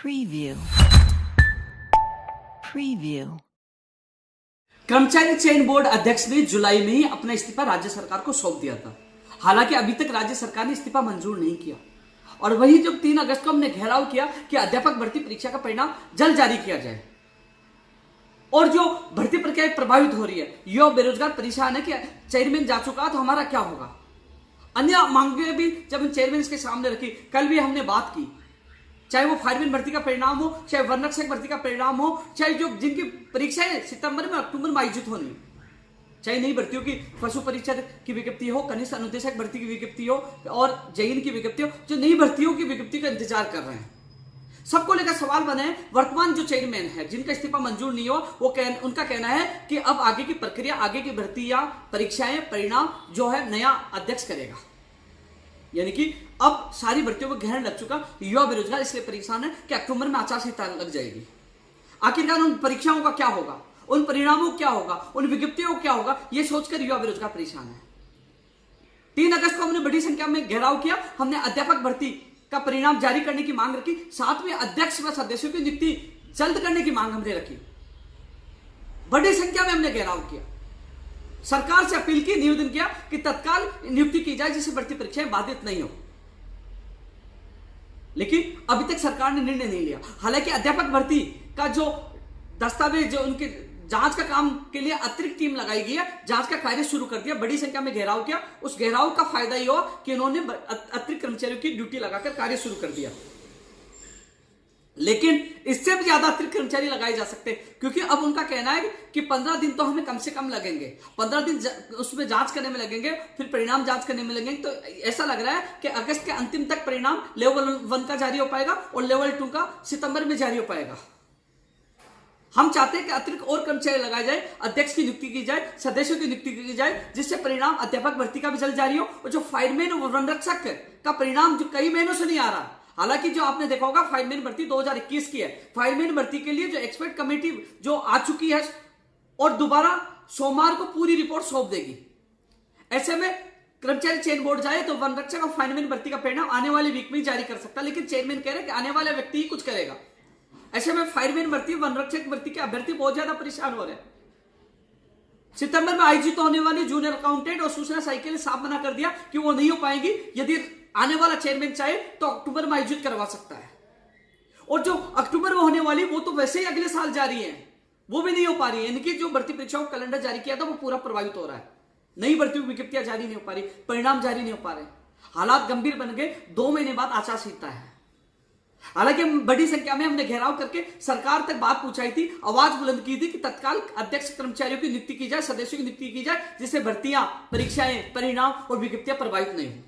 Preview. Preview. कर्मचारी चयन board अध्यक्ष ने जुलाई में ही अपना इस्तीफा राज्य सरकार को सौंप दिया था। हालांकि अभी तक राज्य सरकार ने इस्तीफा मंजूर नहीं किया और वही जब 3 अगस्त को हमने घेराव किया कि अध्यापक भर्ती परीक्षा का परिणाम जल्द जारी किया जाए और जो भर्ती प्रक्रिया प्रभावित हो रही है, युवा बेरोजगार परेशान है कि चेयरमैन जा चुका तो हमारा क्या होगा। अन्य मांगे भी जब इन चेयरमैन के सामने रखी, कल भी हमने बात की, चाहे वो फायरमैन भर्ती का परिणाम हो, चाहे वन रक्षक भर्ती का परिणाम हो, चाहे जो जिनकी परीक्षाएं सितंबर में अक्टूबर में आयोजित होनी, चाहे नई भर्तियों की पशु परीक्षक की विज्ञप्ति हो, कनिष्ठ अनुदेशक भर्ती की विज्ञप्ति हो और जेईन की विज्ञप्ति हो, जो नई भर्तियों की विज्ञप्ति का इंतजार कर रहे हैं, सबको लेकर सवाल बने। वर्तमान जो चेयरमैन है जिनका इस्तीफा मंजूर नहीं हो, वो उनका कहना है कि अब आगे की प्रक्रिया, आगे की भर्ती या परीक्षाएं परिणाम जो है नया अध्यक्ष करेगा। यानी कि अब सारी भर्तियों में ग्रहण लग चुका। युवा बेरोजगार इसलिए परेशान है कि अक्टूबर में आचार संहिता लग जाएगी। आखिरकार उन परीक्षाओं का क्या होगा, उन परिणामों क्या होगा, उन विज्ञप्तियों को क्या होगा, यह सोचकर युवा बेरोजगार परेशान है। 3 अगस्त को हमने बड़ी संख्या में घेराव किया। हमने अध्यापक भर्ती का परिणाम जारी करने की मांग रखी, साथ में अध्यक्ष व सदस्यों की नियुक्ति जल्द करने की मांग हमने रखी। बड़ी संख्या में हमने घेराव किया, सरकार से अपील की, निवेदन किया कि तत्काल नियुक्ति की जाए जिससे भर्ती परीक्षाएं बाधित नहीं हो। लेकिन अभी तक सरकार ने निर्णय नहीं लिया। हालांकि अध्यापक भर्ती का जो दस्तावेज, जो उनके जांच का काम के लिए अतिरिक्त टीम लगाई गई है, जांच का कार्य शुरू कर दिया, बड़ी संख्या में घेराव किया। उस घेराव का फायदा यह हुआ कि उन्होंने अतिरिक्त कर्मचारियों की ड्यूटी लगाकर कार्य शुरू कर दिया। लेकिन इससे भी ज्यादा अतिरिक्त कर्मचारी लगाए जा सकते हैं, क्योंकि अब उनका कहना है कि 15 दिन तो हमें कम से कम लगेंगे, 15 दिन उसमें जांच करने में लगेंगे, फिर परिणाम जांच करने में लगेंगे। तो ऐसा लग रहा है कि अगस्त के अंतिम तक परिणाम लेवल 1 का जारी हो पाएगा और लेवल 2 का सितंबर में जारी हो पाएगा। हम चाहते हैं कि अतिरिक्त और कर्मचारी लगाए जाए, अध्यक्ष की नियुक्ति की जाए, सदस्यों की नियुक्ति की जाए, जिससे परिणाम अध्यापक भर्ती का भी जल्द जारी हो। और जो फायरमैन और वन रक्षक का परिणाम जो कई महीनों से नहीं आ रहा, हालांकि जो आपने देखा होगा फायरमैन भर्ती 2021 की है, फायरमैन भर्ती के लिए जो एक्सपर्ट कमेटी जो आ चुकी है और दोबारा सोमवार को पूरी रिपोर्ट सौंप देगी। ऐसे में कर्मचारी चयन बोर्ड जाए तो वन रक्षक और फायरमैन भर्ती का परिणाम आने वाले वीक में जारी कर सकता है, लेकिन चेयरमैन कह रहे हैं कि आने वाला व्यक्ति ही कुछ करेगा। ऐसे में फायरमैन भर्ती, वन रक्षक भर्ती के अभ्यर्थी बहुत ज्यादा परेशान हो रहे हैं। सितंबर में आयोजित होने वाली जूनियर अकाउंटेंट और सूचना साइकिल ने साफ मना कर दिया कि वो नहीं हो पाएंगी। यदि आने वाला चेयरमैन चाहे तो अक्टूबर में आयोजित करवा सकता है, और जो अक्टूबर में होने वाली वो तो वैसे ही अगले साल जारी है, वो भी नहीं हो पा रही है। इनकी जो भर्ती परीक्षाओं का कैलेंडर जारी किया था वो पूरा प्रभावित हो रहा है। नई भर्ती विज्ञप्तियां जारी नहीं हो पा रही, परिणाम जारी नहीं हो पा रहे, हालात गंभीर बन गए। 2 महीने बाद आचार संहिता है। हालांकि बड़ी संख्या में हमने घेराव करके सरकार तक बात पहुंचाई थी, आवाज बुलंद की थी कि तत्काल अध्यक्ष कर्मचारियों की नियुक्ति की जाए, सदस्यों की नियुक्ति की जाए, जिससे भर्तियां, परीक्षाएं, परिणाम और विज्ञप्तियां प्रभावित नहीं हो।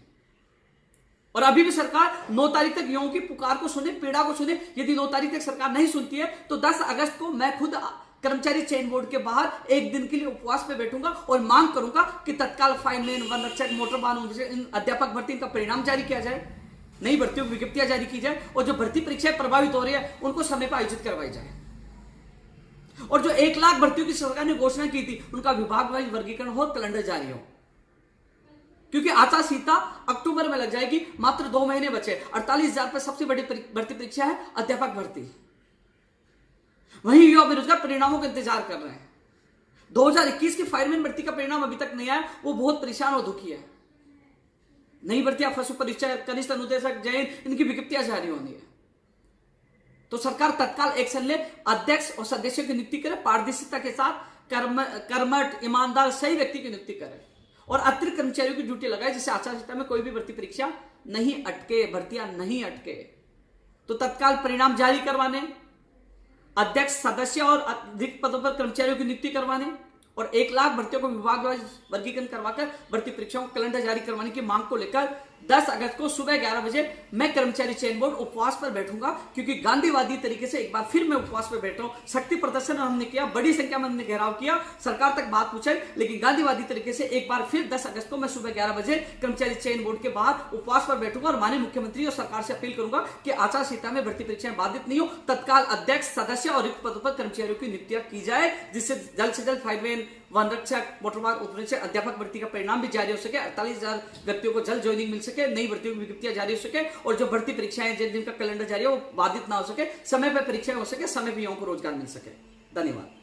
और अभी भी सरकार 9 तारीख तक युवाओं की पुकार को सुने, पीड़ा को सुने। यदि 9 तारीख तक सरकार नहीं सुनती है तो 10 अगस्त को मैं खुद कर्मचारी चयन बोर्ड के बाहर 1 दिन के लिए उपवास पे बैठूंगा और मांग करूंगा कि तत्काल फायरमैन, वन रक्षक, मोटर वाहन, अध्यापक भर्ती का परिणाम जारी किया जाए, नई भर्तियों की विज्ञप्तियां जारी की जाए और जो भर्ती परीक्षाएं प्रभावित हो रही है उनको समय पर आयोजित करवाई जाए। और जो 1 लाख भर्तियों की सरकार ने घोषणा की थी उनका विभाग वाइज वर्गीकरण हो, कैलेंडर जारी हो, क्योंकि आचार संहिता अक्टूबर में लग जाएगी। मात्र 2 महीने बचे। 48,000 पर सबसे बड़ी भर्ती परीक्षा है अध्यापक भर्ती। वहीं युवा बेरोजगार परिणामों का इंतजार कर रहे हैं। 2021 की फायरमैन भर्ती का परिणाम अभी तक नहीं आया, वो बहुत परेशान और दुखी है। नई भर्तियां, पशु परीक्षक, कनिष्ठ अनुदेशक, जेईन, इनकी विज्ञप्तियां जारी होनी है। तो सरकार तत्काल एक्शन ले, अध्यक्ष और सदस्यों की नियुक्ति करे, पारदर्शिता के साथ कर्मठ, ईमानदार, सही व्यक्ति की नियुक्ति करे और अतिरिक्त कर्मचारियों की ड्यूटी लगाए, जिससे आचार संहिता में कोई भी भर्ती परीक्षा नहीं अटके, भर्तियां नहीं अटके। तो तत्काल परिणाम जारी करवाने, अध्यक्ष, सदस्य और अधिक पदों पर कर्मचारियों की नियुक्ति करवाने और 1 लाख भर्तियों को विभाग वाइज वर्गीकरण करवाकर भर्ती परीक्षाओं का कैलेंडर जारी करवाने की मांग को लेकर 10 अगस्त को सुबह 11 बजे मैं कर्मचारी चयन बोर्ड उपवास पर बैठूंगा, क्योंकि गांधीवादी तरीके से एक बार फिर मैं उपवास पर बैठ रहा हूं। शक्ति प्रदर्शन हमने किया, बड़ी संख्या में हमने घेराव किया, सरकार तक बात पूछाई, लेकिन गांधीवादी तरीके से एक बार फिर 10 अगस्त को मैं सुबह 11 बजे कर्मचारी चयन बोर्ड के बाहर उपवास पर बैठूंगा और माननीय मुख्यमंत्री और सरकार से अपील करूंगा कि आचार संहिता में भर्ती परीक्षाएं बाधित नहीं हो, तत्काल अध्यक्ष, सदस्य और रिक्त पदों पर कर्मचारियों की नियुक्तियां की जाए, जिससे जल्द से जल्द फायरमैन, वन रक्षक, मोटरवाहन उपनिरीक्षक, अध्यापक भर्ती का परिणाम भी जारी हो सके, 48,000 व्यक्तियों को जल्द ज्वाइनिंग मिल सके, नई भर्तियों की विज्ञप्तियां जारी हो सके, और जो भर्ती परीक्षाएं जिनका कैलेंडर जारी है वो बाधित ना हो सके, समय पर परीक्षाएं हो सके, समय पर युवाओं को रोजगार मिल सके। धन्यवाद।